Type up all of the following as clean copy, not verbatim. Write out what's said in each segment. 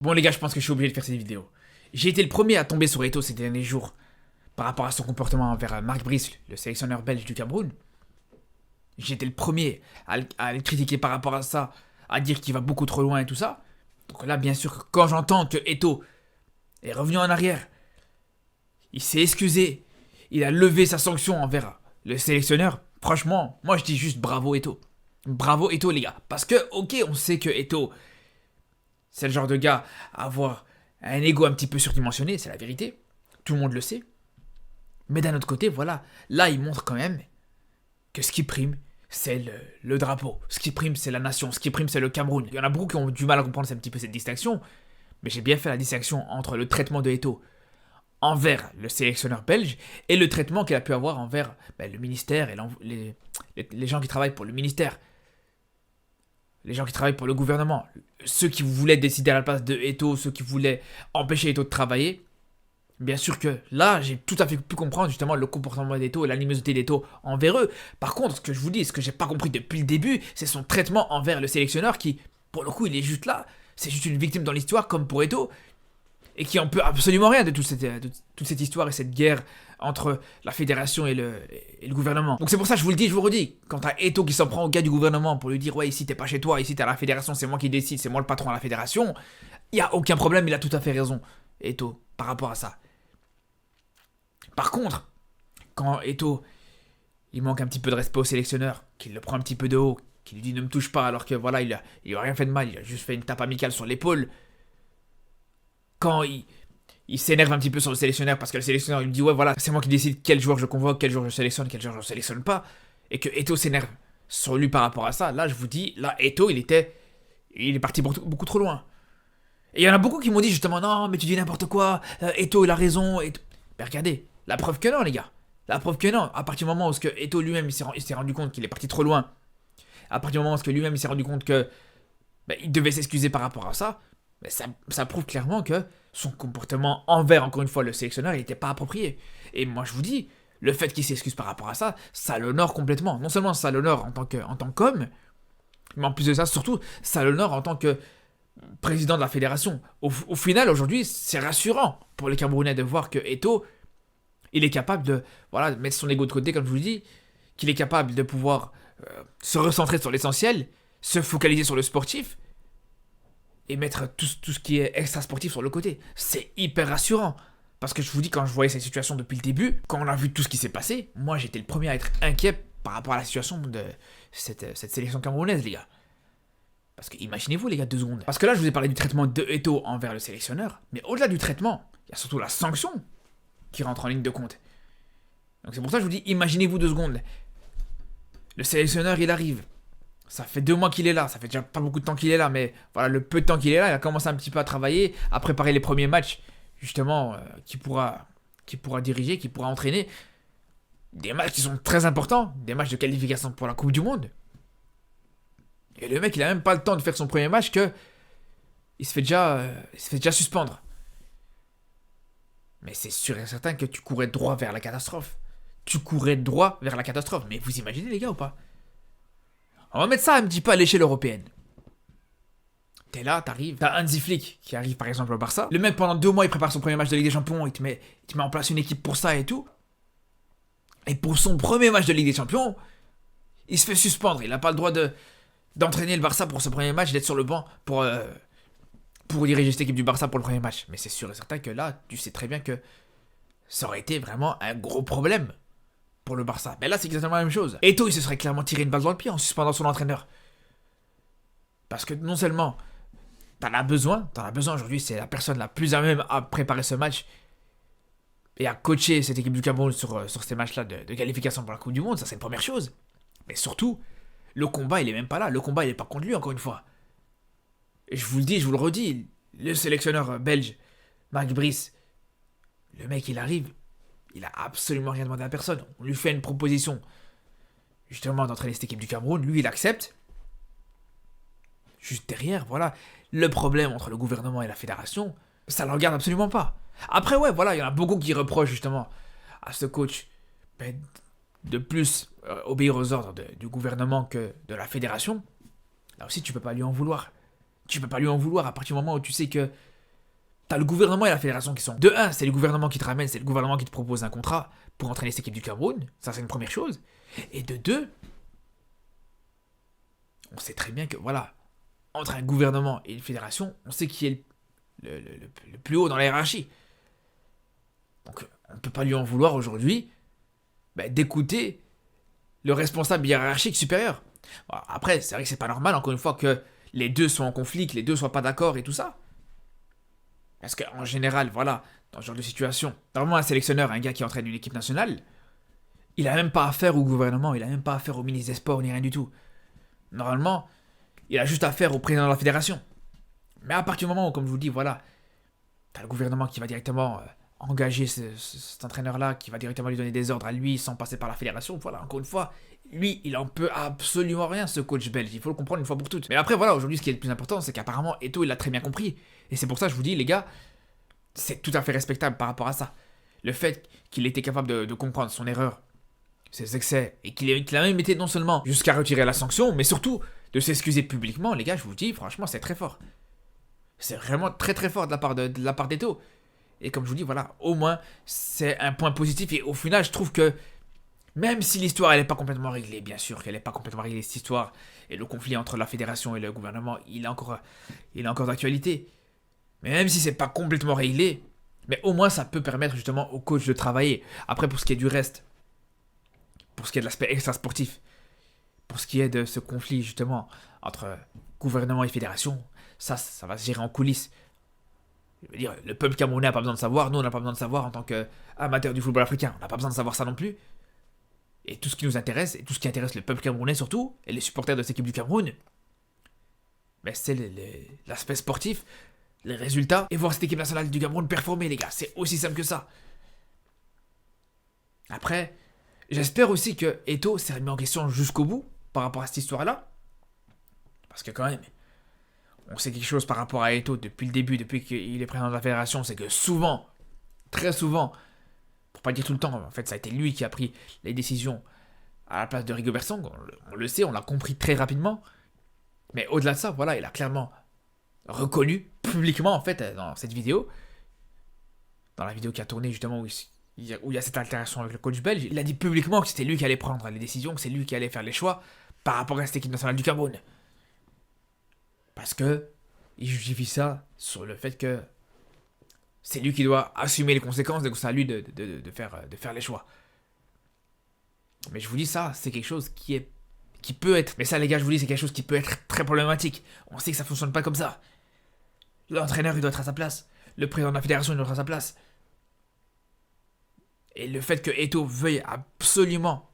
Bon les gars, je pense que je suis obligé de faire cette vidéo. J'ai été le premier à tomber sur Eto'o ces derniers jours par rapport à son comportement envers Marc Brice, le sélectionneur belge du Cameroun. J'ai été le premier à le critiquer par rapport à ça, à dire qu'il va beaucoup trop loin et tout ça. Donc là, bien sûr, quand j'entends que Eto'o est revenu en arrière, il s'est excusé, il a levé sa sanction envers le sélectionneur, franchement, moi je dis juste bravo Eto'o. Bravo Eto'o les gars. Parce que, ok, on sait que Eto'o, c'est le genre de gars à avoir un ego un petit peu surdimensionné, c'est la vérité. Tout le monde le sait. Mais d'un autre côté, voilà, là il montre quand même que ce qui prime, c'est le drapeau. Ce qui prime, c'est la nation. Ce qui prime, c'est le Cameroun. Il y en a beaucoup qui ont du mal à comprendre un petit peu cette distinction. Mais j'ai bien fait la distinction entre le traitement de Eto'o envers le sélectionneur belge et le traitement qu'il a pu avoir envers le ministère et les gens qui travaillent pour le ministère. Les gens qui travaillent pour le gouvernement. Ceux qui voulaient décider à la place de Eto'o, ceux qui voulaient empêcher Eto'o de travailler. Bien sûr que là, j'ai tout à fait pu comprendre justement le comportement d'Eto'o et l'animosité d'Eto'o envers eux. Par contre, ce que je vous dis, ce que j'ai pas compris depuis le début, c'est son traitement envers le sélectionneur qui, pour le coup, il est juste là. C'est juste une victime dans l'histoire comme pour Eto'o. Et qui en peut absolument rien de toute cette histoire et cette guerre entre la fédération et le gouvernement. Donc c'est pour ça que je vous le dis, je vous redis. Quand t'as Eto'o qui s'en prend au gars du gouvernement pour lui dire ouais, ici t'es pas chez toi, ici t'es à la fédération, c'est moi qui décide, c'est moi le patron à la fédération, il y a aucun problème, il a tout à fait raison, Eto'o, par rapport à ça. Par contre, quand Eto'o il manque un petit peu de respect au sélectionneur, qu'il le prend un petit peu de haut, qu'il lui dit ne me touche pas alors que voilà, il a rien fait de mal, il a juste fait une tape amicale sur l'épaule. Quand il s'énerve un petit peu sur le sélectionneur parce que le sélectionneur il lui dit ouais voilà c'est moi qui décide quel joueur je convoque, quel joueur je sélectionne, quel joueur je sélectionne pas, et que Eto'o s'énerve sur lui par rapport à ça, là je vous dis, là Eto'o il est parti beaucoup trop loin. Et il y en a beaucoup qui m'ont dit justement non mais tu dis n'importe quoi, Eto'o il a raison, mais regardez, la preuve que non les gars, la preuve que non, à partir du moment où Eto'o lui-même il s'est rendu compte qu'il est parti trop loin, à partir du moment où lui-même il s'est rendu compte que il devait s'excuser par rapport à ça, mais ça prouve clairement que son comportement envers, encore une fois, le sélectionneur, il n'était pas approprié. Et moi, je vous dis, le fait qu'il s'excuse par rapport à ça, ça l'honore complètement. Non seulement ça l'honore en tant qu'homme, mais en plus de ça, surtout, ça l'honore en tant que président de la fédération. Au final, aujourd'hui, c'est rassurant pour les Camerounais de voir que Eto'o, il est capable de mettre son ego de côté, comme je vous dis, qu'il est capable de pouvoir se recentrer sur l'essentiel, se focaliser sur le sportif, et mettre tout ce qui est extra sportif sur le côté. C'est hyper rassurant. Parce que je vous dis, quand je voyais cette situation depuis le début, quand on a vu tout ce qui s'est passé, moi j'étais le premier à être inquiet par rapport à la situation de cette sélection camerounaise, les gars. Parce que imaginez-vous, les gars, 2 secondes. Parce que là, je vous ai parlé du traitement de Eto'o envers le sélectionneur, mais au-delà du traitement, il y a surtout la sanction qui rentre en ligne de compte. Donc c'est pour ça que je vous dis, imaginez-vous 2 secondes. Le sélectionneur, il arrive. Ça fait 2 mois qu'il est là, ça fait déjà pas beaucoup de temps qu'il est là, mais voilà, le peu de temps qu'il est là, il a commencé un petit peu à travailler, à préparer les premiers matchs, justement, qu'il pourra diriger, qu'il pourra entraîner. Des matchs qui sont très importants, des matchs de qualification pour la Coupe du Monde. Et le mec, il a même pas le temps de faire son premier match que il se fait déjà suspendre. Mais c'est sûr et certain que tu courais droit vers la catastrophe. Tu courais droit vers la catastrophe. Mais vous imaginez les gars ou pas? On va mettre ça un petit peu à l'échelle européenne. T'es là, t'arrives, t'as Hansi Flick qui arrive par exemple au Barça. Le mec pendant 2 mois il prépare son premier match de Ligue des Champions, il te met en place une équipe pour ça et tout. Et pour son premier match de Ligue des Champions, il se fait suspendre. Il n'a pas le droit d'entraîner le Barça pour ce premier match, d'être sur le banc pour diriger cette équipe du Barça pour le premier match. Mais c'est sûr et certain que là, tu sais très bien que ça aurait été vraiment un gros problème pour le Barça. Mais là, c'est exactement la même chose. Eto'o, il se serait clairement tiré une balle dans le pied en suspendant son entraîneur. Parce que non seulement t'en as besoin aujourd'hui, c'est la personne la plus à même à préparer ce match et à coacher cette équipe du Cameroun sur ces matchs-là de qualification pour la Coupe du Monde, ça c'est une première chose. Mais surtout, le combat il est même pas là, le combat il est pas contre lui encore une fois. Et je vous le dis, je vous le redis, le sélectionneur belge, Marc Brice, le mec il arrive, il a absolument rien demandé à personne. On lui fait une proposition justement d'entraîner cette équipe du Cameroun, lui il accepte. Juste derrière, voilà, le problème entre le gouvernement et la fédération, ça ne le regarde absolument pas. Après, ouais, voilà, il y en a beaucoup qui reprochent justement à ce coach de plus obéir aux ordres du gouvernement que de la fédération. Là aussi, tu peux pas lui en vouloir. Tu peux pas lui en vouloir à partir du moment où tu sais que T'as le gouvernement et la fédération qui sont... De un, c'est le gouvernement qui te ramène, c'est le gouvernement qui te propose un contrat pour entraîner cette équipe du Cameroun. Ça, c'est une première chose. Et de deux, on sait très bien que, voilà, entre un gouvernement et une fédération, on sait qui est le plus haut dans la hiérarchie. Donc, on ne peut pas lui en vouloir aujourd'hui d'écouter le responsable hiérarchique supérieur. Bon, après, c'est vrai que c'est pas normal, encore une fois, que les deux soient en conflit, que les deux soient pas d'accord et tout ça. Parce qu'en général, voilà, dans ce genre de situation, normalement un sélectionneur, un gars qui entraîne une équipe nationale, il a même pas affaire au gouvernement, il a même pas affaire au ministre des Sports, ni rien du tout. Normalement, il a juste affaire au président de la fédération. Mais à partir du moment où, comme je vous dis, voilà, t'as le gouvernement qui va directement engager cet entraîneur-là, qui va directement lui donner des ordres à lui sans passer par la fédération, voilà, encore une fois, lui, il en peut absolument rien, ce coach belge, il faut le comprendre une fois pour toutes. Mais après, voilà, aujourd'hui, ce qui est le plus important, c'est qu'apparemment, Eto'o, il l'a très bien compris. Et c'est pour ça que je vous dis, les gars, c'est tout à fait respectable par rapport à ça. Le fait qu'il était capable de comprendre son erreur, ses excès, et qu'il a même été non seulement jusqu'à retirer la sanction, mais surtout de s'excuser publiquement, les gars, je vous dis, franchement, c'est très fort. C'est vraiment très très fort de la part d'Eto'o. Et comme je vous dis, voilà, au moins, c'est un point positif. Et au final, je trouve que, même si l'histoire, elle n'est pas complètement réglée, bien sûr qu'elle n'est pas complètement réglée, cette histoire, et le conflit entre la fédération et le gouvernement, il est encore d'actualité. Mais même si c'est pas complètement réglé, mais au moins, ça peut permettre justement au coach de travailler. Après, pour ce qui est du reste, pour ce qui est de l'aspect extra-sportif, pour ce qui est de ce conflit justement entre gouvernement et fédération, ça va se gérer en coulisses. Je veux dire, le peuple camerounais n'a pas besoin de savoir, nous on n'a pas besoin de savoir en tant qu'amateurs du football africain, on n'a pas besoin de savoir ça non plus. Et tout ce qui nous intéresse, et tout ce qui intéresse le peuple camerounais surtout, et les supporters de cette équipe du Cameroun, c'est l'aspect sportif, les résultats, et voir cette équipe nationale du Cameroun performer, les gars, c'est aussi simple que ça. Après, j'espère aussi que Eto'o s'est remis en question jusqu'au bout, par rapport à cette histoire-là, parce que quand même, on sait quelque chose par rapport à Eto'o depuis le début, depuis qu'il est président de la fédération, c'est que souvent, très souvent, pour pas dire tout le temps, en fait ça a été lui qui a pris les décisions à la place de Rigobert Song, on le sait, on l'a compris très rapidement, mais au-delà de ça, voilà, il a clairement reconnu publiquement en fait dans cette vidéo, dans la vidéo qui a tourné justement où il y a cette altération avec le coach belge, il a dit publiquement que c'était lui qui allait prendre les décisions, que c'est lui qui allait faire les choix par rapport à cette équipe nationale du Cameroun. Parce que il justifie ça sur le fait que c'est lui qui doit assumer les conséquences, donc c'est à lui de faire les choix. Mais je vous dis ça, c'est quelque chose qui peut être... Mais ça les gars, je vous dis, c'est quelque chose qui peut être très problématique. On sait que ça fonctionne pas comme ça. L'entraîneur, il doit être à sa place. Le président de la fédération, il doit être à sa place. Et le fait que Eto'o veuille absolument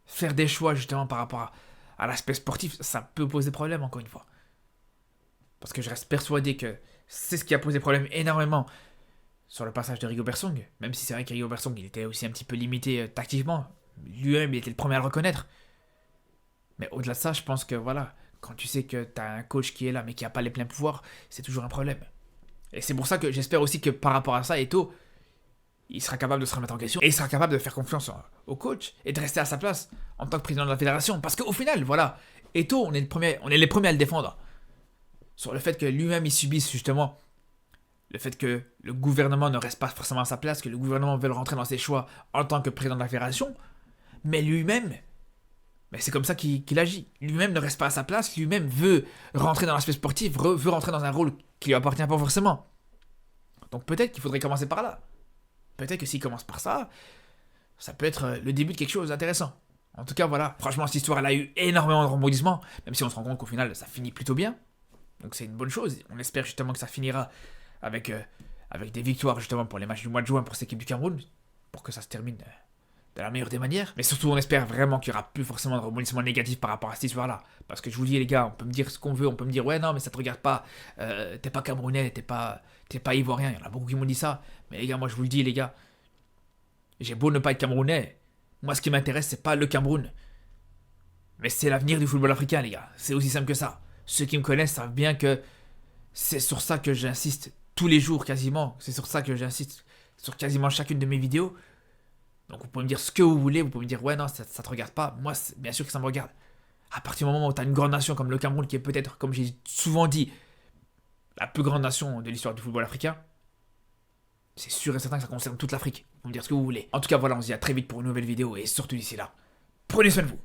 faire des choix justement par rapport à l'aspect sportif, ça peut poser problème encore une fois. Parce que je reste persuadé que c'est ce qui a posé problème énormément sur le passage de Rigobert Song. Même si c'est vrai que Rigobert Song, il était aussi un petit peu limité tactiquement. Lui-même, il était le premier à le reconnaître. Mais au-delà de ça, je pense que voilà, quand tu sais que tu as un coach qui est là mais qui n'a pas les pleins pouvoirs, c'est toujours un problème. Et c'est pour ça que j'espère aussi que par rapport à ça, Eto'o, il sera capable de se remettre en question et il sera capable de faire confiance au coach et de rester à sa place en tant que président de la fédération. Parce qu'au final, voilà, Eto'o, on est les premiers à le défendre. Sur le fait que lui-même, il subisse justement le fait que le gouvernement ne reste pas forcément à sa place, que le gouvernement veut rentrer dans ses choix en tant que président de la fédération, mais lui-même, c'est comme ça qu'il agit. Lui-même ne reste pas à sa place, lui-même veut rentrer dans l'aspect sportif, veut rentrer dans un rôle qui lui appartient pas forcément. Donc peut-être qu'il faudrait commencer par là. Peut-être que s'il commence par ça, ça peut être le début de quelque chose d'intéressant. En tout cas, voilà, franchement, cette histoire, elle a eu énormément de rebondissements, même si on se rend compte qu'au final, ça finit plutôt bien. Donc c'est une bonne chose. On espère justement que ça finira avec des victoires justement pour les matchs du mois de juin pour cette équipe du Cameroun, pour que ça se termine de la meilleure des manières. Mais surtout, on espère vraiment qu'il n'y aura plus forcément de rebondissements négatifs par rapport à cette histoire-là. Parce que je vous dis, les gars, on peut me dire ce qu'on veut, on peut me dire, ouais, non, mais ça te regarde pas, t'es pas camerounais, t'es pas ivoirien. Il y en a beaucoup qui m'ont dit ça. Mais les gars, moi je vous le dis, les gars, j'ai beau ne pas être camerounais, moi ce qui m'intéresse, c'est pas le Cameroun. Mais c'est l'avenir du football africain, les gars. C'est aussi simple que ça. Ceux qui me connaissent savent bien que c'est sur ça que j'insiste tous les jours quasiment. C'est sur ça que j'insiste sur quasiment chacune de mes vidéos. Donc vous pouvez me dire ce que vous voulez, vous pouvez me dire ouais non ça te regarde pas. Moi bien sûr que ça me regarde. À partir du moment où tu as une grande nation comme le Cameroun qui est peut-être, comme j'ai souvent dit, la plus grande nation de l'histoire du football africain, c'est sûr et certain que ça concerne toute l'Afrique. Vous me dire ce que vous voulez. En tout cas, voilà, on se dit à très vite pour une nouvelle vidéo et surtout d'ici là, prenez soin de vous.